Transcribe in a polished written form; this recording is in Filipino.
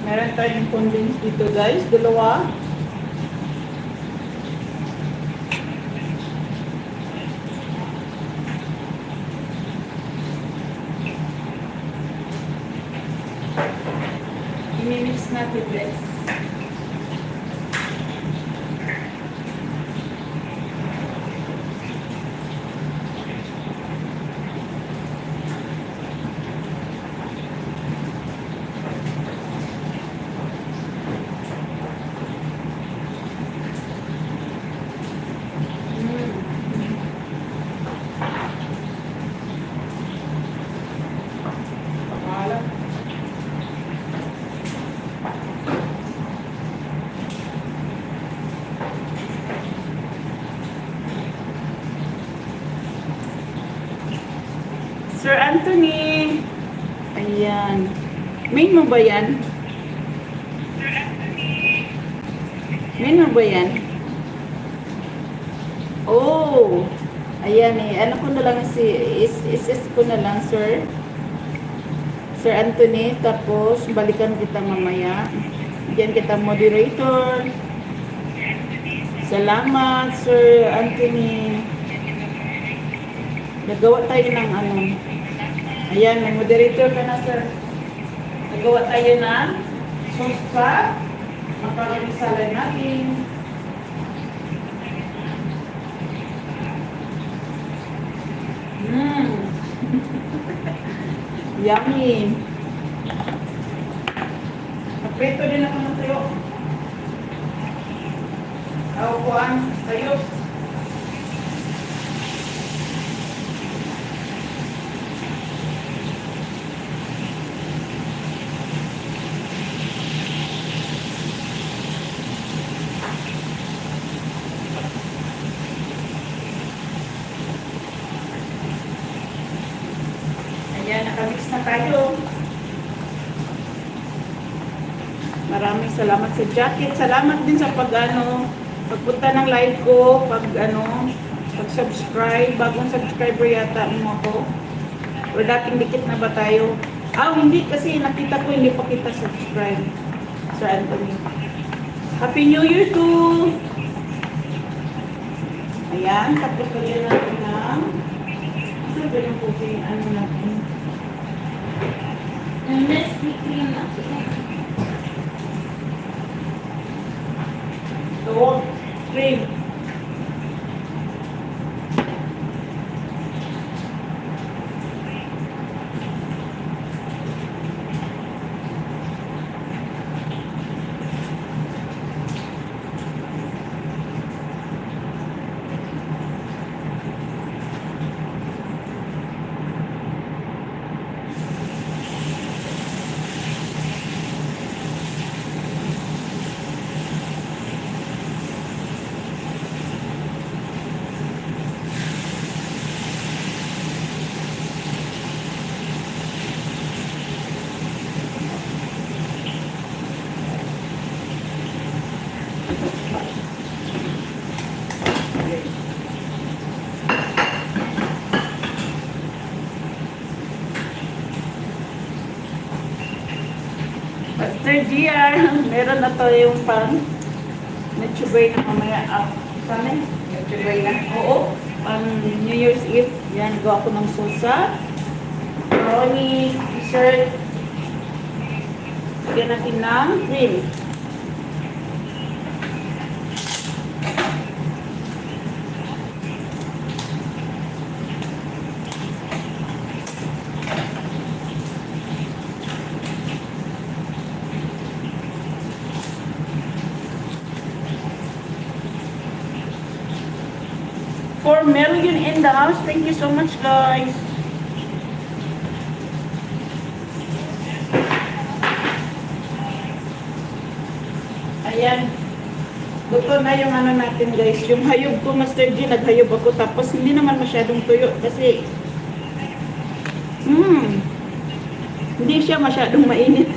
Meron tayong condensed dito guys, dalawa. I-mix natin guys. Sir Anthony. Ayan. Main mo ba yan? Main mo ba yan? Oh. Ayan eh. Ano ko na lang si is ko na lang, sir. Sir Anthony. Tapos, balikan kita mamaya. Diyan kita moderator. Salamat, Sir Anthony. Nagawa tayo ng ano. Ayan, may moderator ka na, sir. Nagawa tayo ng sauce sa macaroni salad natin. Yummy. Naprito din ako ng tayo. Kuhaan, tayo. Ayan, nakamix na tayo. Maraming salamat sa jacket. Salamat din sa pagpunta ng live ko, pag-subscribe, bagong subscriber yata mo ako. O dating dikit na ba tayo? Hindi kasi nakita ko hindi pa kita subscribe. Sir Anthony. Happy New Year too! Ayan, tapos lagyan natin ng sabi ng cooking, natin. And let's be clean natin. So, cream. Pastor GR, meron na to yung pang na-chubay na mamaya. Saan eh? Na-chubay na? Oo. Pang New Year's Eve. Yan, gawa ko ng sosa. Macaroni, dessert. Lagyan natin ng cream. For million in the house. Thank you so much, guys. Ayan. Luto na yung natin, guys. Yung hayog ko, Master G, naghayog ako. Tapos, hindi naman masyadong tuyo. Kasi, hindi siya masyadong mainit.